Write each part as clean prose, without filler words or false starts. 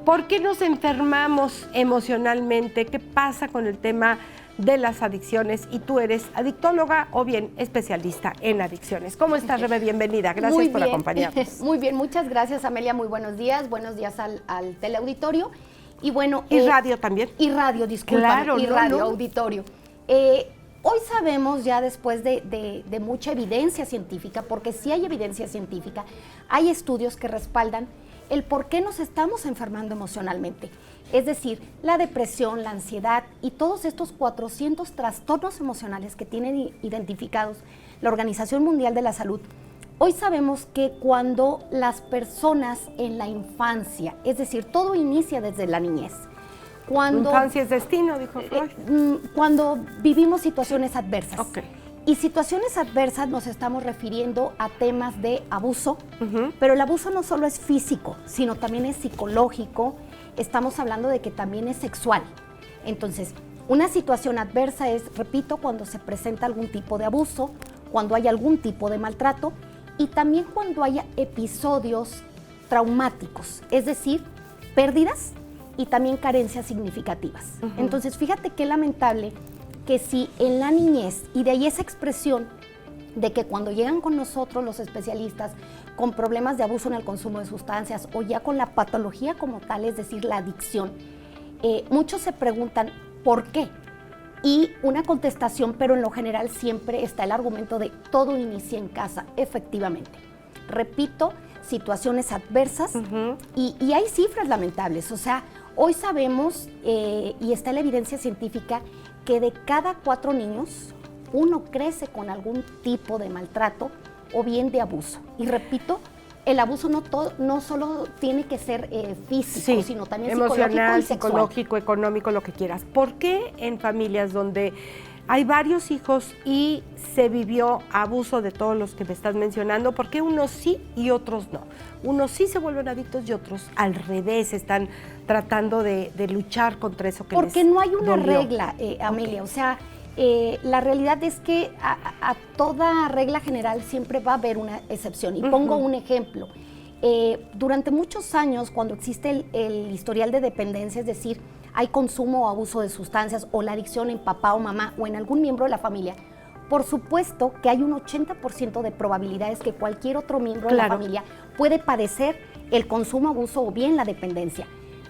¿Por qué nos enfermamos emocionalmente? ¿Qué pasa con el tema de las adicciones? Y tú eres adictóloga o bien especialista en adicciones. ¿Cómo estás, Rebe? Bienvenida. Gracias por acompañarnos. Muy bien, muchas gracias, Amelia. Muy buenos días al teleauditorio. Y bueno... ¿Y radio también? Y radio, disculpa. Claro, y radio, auditorio. Hoy sabemos ya después de mucha evidencia científica, porque sí hay evidencia científica, hay estudios que respaldan el por qué nos estamos enfermando emocionalmente. Es decir, la depresión, la ansiedad y todos estos 400 trastornos emocionales que tienen identificados la Organización Mundial de la Salud. Hoy sabemos que cuando las personas en la infancia, es decir, todo inicia desde la niñez. Infancia es destino, dijo Freud. Cuando vivimos situaciones adversas. Okay. Y situaciones adversas nos estamos refiriendo a temas de abuso, pero el abuso no solo es físico, sino también es psicológico. Estamos hablando de que también es sexual. Entonces, una situación adversa es, repito, cuando se presenta algún tipo de abuso, cuando hay algún tipo de maltrato y también cuando haya episodios traumáticos, es decir, pérdidas y también carencias significativas. Entonces, fíjate qué lamentable que si en la niñez, y de ahí esa expresión de que cuando llegan con nosotros los especialistas con problemas de abuso en el consumo de sustancias o ya con la patología como tal, es decir, la adicción, muchos se preguntan ¿por qué? Y una contestación, pero en lo general siempre está el argumento de todo inicia en casa, efectivamente. Repito, situaciones adversas y hay cifras lamentables, o sea, hoy sabemos, y está la evidencia científica, que de cada 4 niños, uno crece con algún tipo de maltrato o bien de abuso. Y repito, el abuso no solo tiene que ser físico, sino también emocional, psicológico, económico, lo que quieras. ¿Por qué en familias donde hay varios hijos y se vivió abuso de todos los que me estás mencionando, por qué unos sí y otros no? Unos sí se vuelven adictos y otros al revés están tratando de luchar contra eso que porque les no hay una dolió. regla, Amelia, o sea, la realidad es que a toda regla general siempre va a haber una excepción. Y pongo un ejemplo. Durante muchos años, cuando existe el historial de dependencia, es decir, hay consumo o abuso de sustancias o la adicción en papá o mamá o en algún miembro de la familia, por supuesto que hay un 80% de probabilidades que cualquier otro miembro de la familia puede padecer el consumo, abuso o bien la dependencia.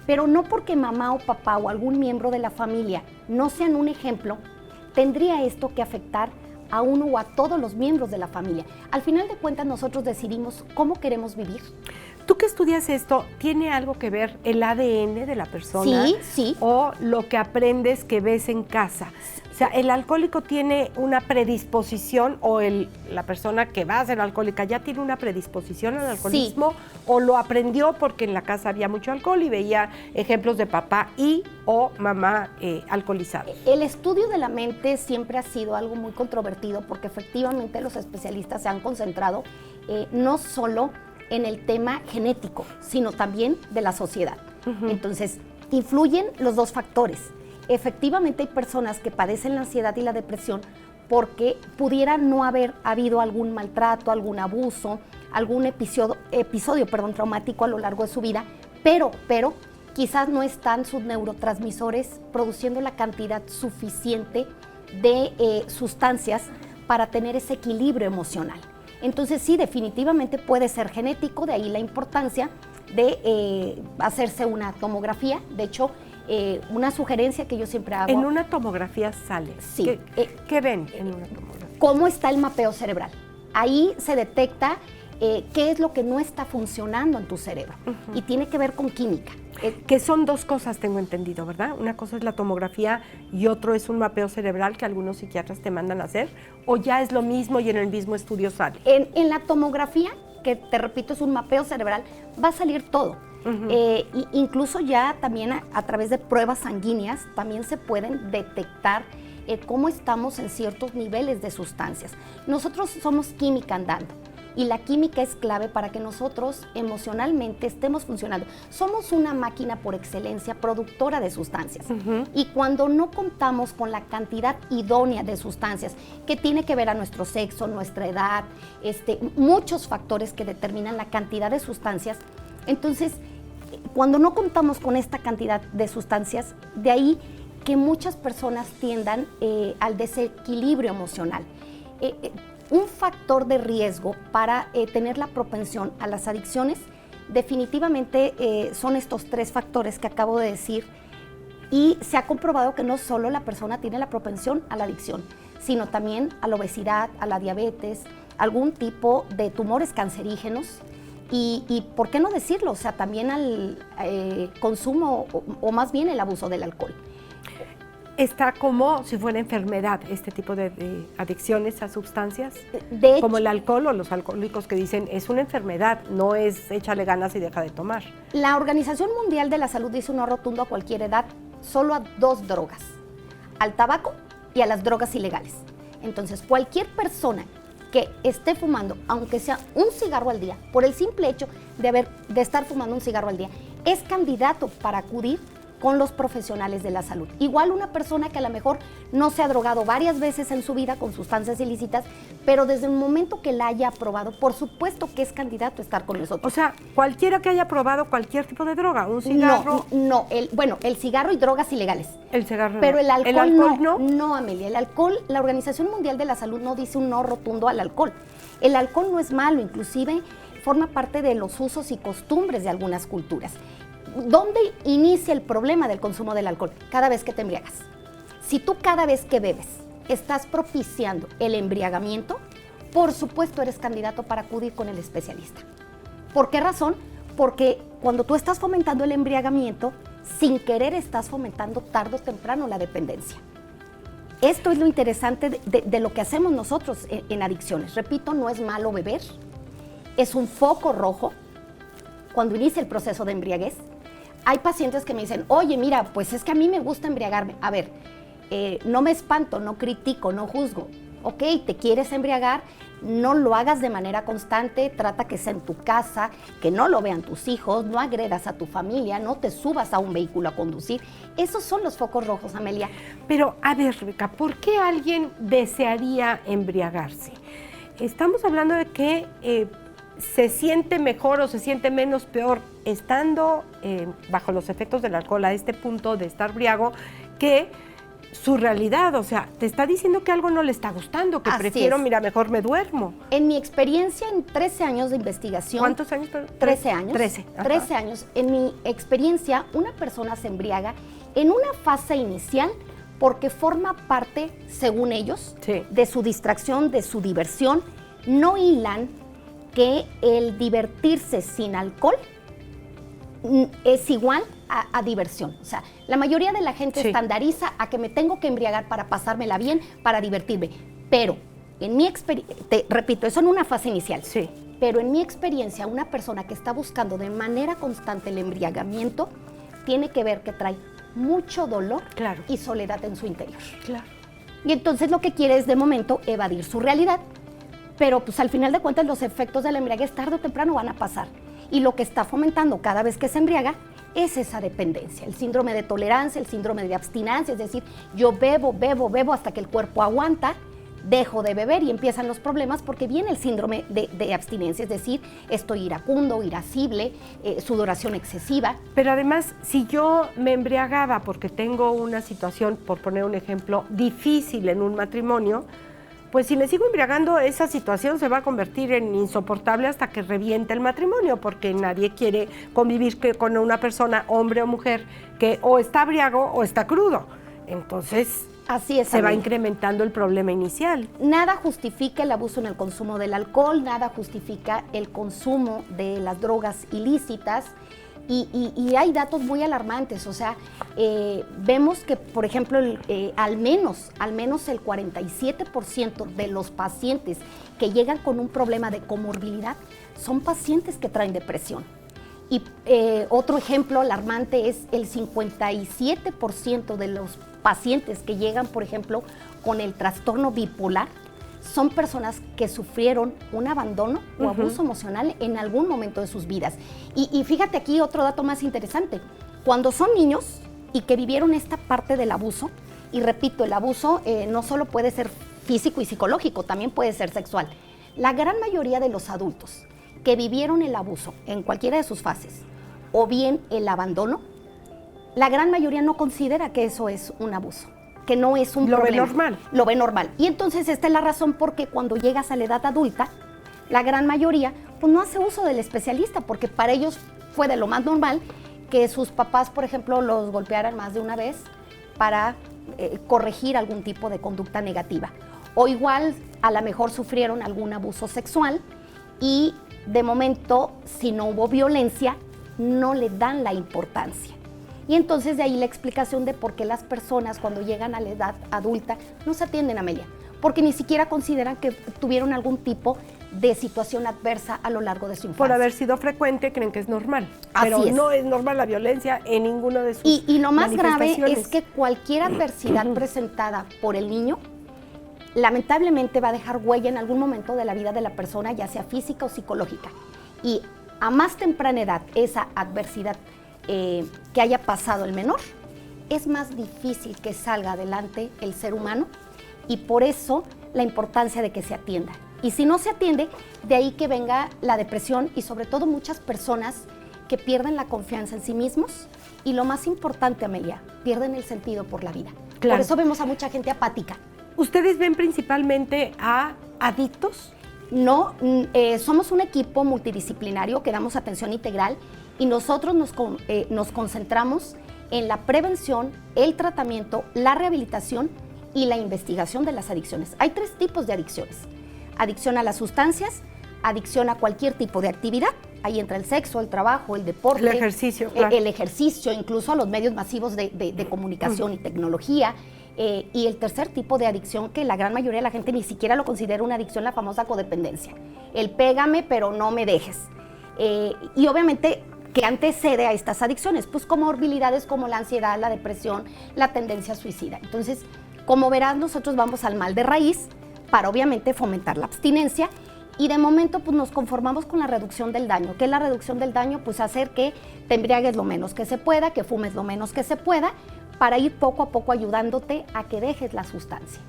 Pero no porque mamá o papá o algún miembro de la familia no sean un ejemplo, tendría esto que afectar a uno o a todos los miembros de la familia. Al final de cuentas, nosotros decidimos cómo queremos vivir. Tú que estudias esto, ¿tiene algo que ver el ADN de la persona? Sí. ¿O lo que aprendes que ves en casa? O sea, ¿el alcohólico tiene una predisposición o la persona que va a ser alcohólica ya tiene una predisposición al alcoholismo? Sí. ¿O lo aprendió porque en la casa había mucho alcohol y veía ejemplos de papá y o mamá alcoholizados? El estudio de la mente siempre ha sido algo muy controvertido porque efectivamente los especialistas se han concentrado no solo en el tema genético, sino también de la sociedad. Entonces, influyen los dos factores. Efectivamente hay personas que padecen la ansiedad y la depresión porque pudiera no haber habido algún maltrato, algún abuso, algún episodio traumático a lo largo de su vida, pero quizás no están sus neurotransmisores produciendo la cantidad suficiente de sustancias para tener ese equilibrio emocional. Entonces sí, definitivamente puede ser genético, de ahí la importancia de hacerse una tomografía. De hecho, una sugerencia que yo siempre hago. ¿En una tomografía sale? Sí. ¿Qué ven en una tomografía? ¿Cómo está el mapeo cerebral? Ahí se detecta qué es lo que no está funcionando en tu cerebro y tiene que ver con química. Que son dos cosas, tengo entendido, ¿verdad? Una cosa es la tomografía y otro es un mapeo cerebral que algunos psiquiatras te mandan a hacer, ¿o ya es lo mismo y en el mismo estudio sale? En la tomografía, que te repito es un mapeo cerebral, va a salir todo. Incluso ya también a través de pruebas sanguíneas también se pueden detectar cómo estamos en ciertos niveles de sustancias. Nosotros somos química andando. Y la química es clave para que nosotros emocionalmente estemos funcionando. Somos una máquina por excelencia productora de sustancias. Y cuando no contamos con la cantidad idónea de sustancias, que tiene que ver a nuestro sexo, nuestra edad, muchos factores que determinan la cantidad de sustancias, entonces cuando no contamos con esta cantidad de sustancias, de ahí que muchas personas tiendan al desequilibrio emocional. Un factor de riesgo para tener la propensión a las adicciones definitivamente son estos 3 factores que acabo de decir, y se ha comprobado que no solo la persona tiene la propensión a la adicción, sino también a la obesidad, a la diabetes, algún tipo de tumores cancerígenos y ¿por qué no decirlo? O sea, también al consumo o más bien el abuso del alcohol. Está como si fuera enfermedad este tipo de adicciones a sustancias, de hecho, como el alcohol o los alcohólicos que dicen es una enfermedad, no es échale ganas y deja de tomar. La Organización Mundial de la Salud dice un no rotundo a cualquier edad, solo a 2 drogas, al tabaco y a las drogas ilegales. Entonces, cualquier persona que esté fumando, aunque sea un cigarro al día, por el simple hecho de estar fumando un cigarro al día, es candidato para acudir con los profesionales de la salud. Igual una persona que a lo mejor no se ha drogado varias veces en su vida con sustancias ilícitas, pero desde el momento que la haya probado, por supuesto que es candidato a estar con nosotros. O sea, cualquiera que haya probado cualquier tipo de droga, un cigarro. No, el cigarro y drogas ilegales. El cigarro. Pero el alcohol no. No, Amelia, el alcohol, la Organización Mundial de la Salud no dice un no rotundo al alcohol. El alcohol no es malo, inclusive forma parte de los usos y costumbres de algunas culturas. ¿Dónde inicia el problema del consumo del alcohol? Cada vez que te embriagas. Si tú cada vez que bebes estás propiciando el embriagamiento, por supuesto eres candidato para acudir con el especialista. ¿Por qué razón? Porque cuando tú estás fomentando el embriagamiento, sin querer estás fomentando tarde o temprano la dependencia. Esto es lo interesante de lo que hacemos nosotros en adicciones. Repito, no es malo beber, es un foco rojo cuando inicia el proceso de embriaguez. Hay pacientes que me dicen, oye, mira, pues es que a mí me gusta embriagarme. A ver, no me espanto, no critico, no juzgo. Ok, te quieres embriagar, no lo hagas de manera constante, trata que sea en tu casa, que no lo vean tus hijos, no agredas a tu familia, no te subas a un vehículo a conducir. Esos son los focos rojos, Amelia. Pero, a ver, Rebeca, ¿por qué alguien desearía embriagarse? Estamos hablando de que se siente mejor o se siente menos peor estando bajo los efectos del alcohol a este punto de estar briago que su realidad. O sea, te está diciendo que algo no le está gustando, que prefiero, mira, mejor me duermo. En mi experiencia, en 13 años de investigación... ¿Cuántos años? 13 años. 13 años. En mi experiencia, una persona se embriaga en una fase inicial porque forma parte, según ellos, sí, de su distracción, de su diversión. No hilan que el divertirse sin alcohol es igual a diversión. O sea, la mayoría de la gente sí, estandariza a que me tengo que embriagar para pasármela bien, para divertirme. Pero, en mi experiencia, te repito, eso en una fase inicial. Sí. Pero en mi experiencia, una persona que está buscando de manera constante el embriagamiento tiene que ver que trae mucho dolor, claro, y soledad en su interior. Claro. Y entonces lo que quiere es de momento evadir su realidad. Pero pues al final de cuentas los efectos de la embriaguez tarde o temprano van a pasar. Y lo que está fomentando cada vez que se embriaga es esa dependencia, el síndrome de tolerancia, el síndrome de abstinencia, es decir, yo bebo hasta que el cuerpo aguanta, dejo de beber y empiezan los problemas porque viene el síndrome de abstinencia, es decir, estoy iracundo, irascible, sudoración excesiva. Pero además, si yo me embriagaba porque tengo una situación, por poner un ejemplo, difícil en un matrimonio, pues si me sigo embriagando, esa situación se va a convertir en insoportable hasta que reviente el matrimonio, porque nadie quiere convivir con una persona, hombre o mujer, que o está embriago o está crudo. Entonces, así es, se va incrementando el problema inicial. Nada justifica el abuso en el consumo del alcohol, nada justifica el consumo de las drogas ilícitas. Y hay datos muy alarmantes, o sea, vemos que, por ejemplo, al menos el 47% de los pacientes que llegan con un problema de comorbilidad son pacientes que traen depresión. Y otro ejemplo alarmante es el 57% de los pacientes que llegan, por ejemplo, con el trastorno bipolar, son personas que sufrieron un abandono o abuso emocional en algún momento de sus vidas. Y fíjate aquí otro dato más interesante. Cuando son niños y que vivieron esta parte del abuso, y repito, el abuso no solo puede ser físico y psicológico, también puede ser sexual. La gran mayoría de los adultos que vivieron el abuso en cualquiera de sus fases, o bien el abandono, la gran mayoría no considera que eso es un abuso, que no es un problema. Lo ve normal. Lo ve normal. Y entonces esta es la razón por qué cuando llegas a la edad adulta, la gran mayoría pues no hace uso del especialista, porque para ellos fue de lo más normal que sus papás, por ejemplo, los golpearan más de una vez para corregir algún tipo de conducta negativa. O igual, a lo mejor sufrieron algún abuso sexual y de momento, si no hubo violencia, no le dan la importancia. Y entonces de ahí la explicación de por qué las personas cuando llegan a la edad adulta no se atienden, Amelia, porque ni siquiera consideran que tuvieron algún tipo de situación adversa a lo largo de su infancia. Por haber sido frecuente, creen que es normal. Así pero es. No es normal la violencia en ninguno de sus Y lo más grave manifestaciones. es que cualquier adversidad presentada por el niño, lamentablemente va a dejar huella en algún momento de la vida de la persona, ya sea física o psicológica. Y a más temprana edad, esa adversidad que haya pasado el menor, es más difícil que salga adelante el ser humano, y por eso la importancia de que se atienda. Y si no se atiende, de ahí que venga la depresión y sobre todo muchas personas que pierden la confianza en sí mismos y lo más importante, Amelia, pierden el sentido por la vida. Claro. Por eso vemos a mucha gente apática. ¿Ustedes ven principalmente a adictos? No, somos un equipo multidisciplinario que damos atención integral y nosotros nos concentramos en la prevención, el tratamiento, la rehabilitación y la investigación de las adicciones. Hay 3 tipos de adicciones: adicción a las sustancias, adicción a cualquier tipo de actividad, ahí entra el sexo, el trabajo, el deporte, el ejercicio, claro. El ejercicio, incluso a los medios masivos de comunicación y tecnología. Y el tercer tipo de adicción, que la gran mayoría de la gente ni siquiera lo considera una adicción, la famosa codependencia. El pégame pero no me dejes. Y obviamente, ¿qué antecede a estas adicciones? Pues comorbilidades como la ansiedad, la depresión, la tendencia suicida. Entonces, como verás, nosotros vamos al mal de raíz para obviamente fomentar la abstinencia, y de momento pues nos conformamos con la reducción del daño. ¿Qué es la reducción del daño? Pues hacer que te embriagues lo menos que se pueda, que fumes lo menos que se pueda, para ir poco a poco ayudándote a que dejes la sustancia.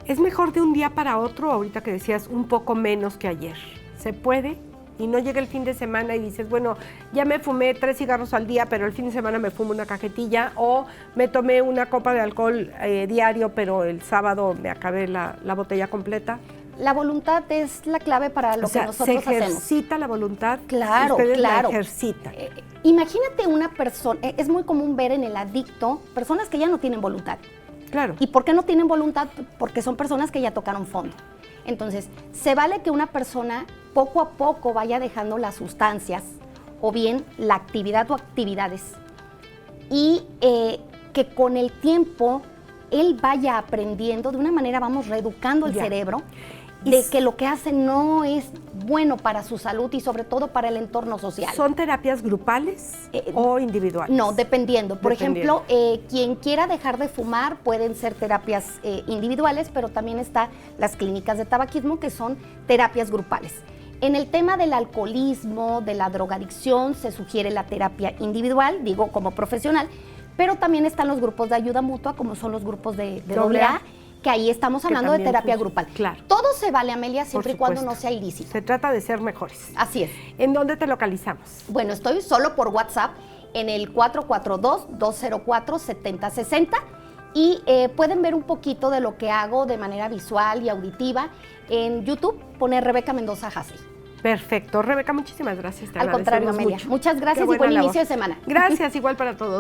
¿Es mejor de un día para otro? Ahorita que decías un poco menos que ayer. ¿Se puede? Y no llega el fin de semana y dices, bueno, ya me fumé 3 cigarros al día, pero el fin de semana me fumo una cajetilla, o me tomé una copa de alcohol diario, pero el sábado me acabé la botella completa. La voluntad es la clave para lo que nosotros hacemos. ¿Se ejercita la voluntad? Claro, Ustedes claro. la ejercitan. Imagínate una persona, es muy común ver en el adicto personas que ya no tienen voluntad. Claro. ¿Y por qué no tienen voluntad? Porque son personas que ya tocaron fondo. Entonces, se vale que una persona poco a poco vaya dejando las sustancias o bien la actividad o actividades, y que con el tiempo él vaya aprendiendo, de una manera vamos reeducando el cerebro, de que lo que hace no es bueno para su salud y sobre todo para el entorno social. ¿Son terapias grupales o individuales? No, dependiendo. Por ejemplo, quien quiera dejar de fumar pueden ser terapias individuales, pero también están las clínicas de tabaquismo, que son terapias grupales. En el tema del alcoholismo, de la drogadicción, se sugiere la terapia individual, digo como profesional, pero también están los grupos de ayuda mutua, como son los grupos de AA, que ahí estamos hablando de terapia grupal. Claro. Todo se vale, Amelia, siempre y cuando no sea ilícito. Se trata de ser mejores. Así es. ¿En dónde te localizamos? Bueno, estoy solo por WhatsApp en el 442-204-7060, y pueden ver un poquito de lo que hago de manera visual y auditiva en YouTube. Pone Rebeca Mendoza Hassel. Perfecto. Rebeca, muchísimas gracias. Al contrario, Amelia. Mucho. Muchas gracias y buen inicio de semana. Gracias, igual para todos.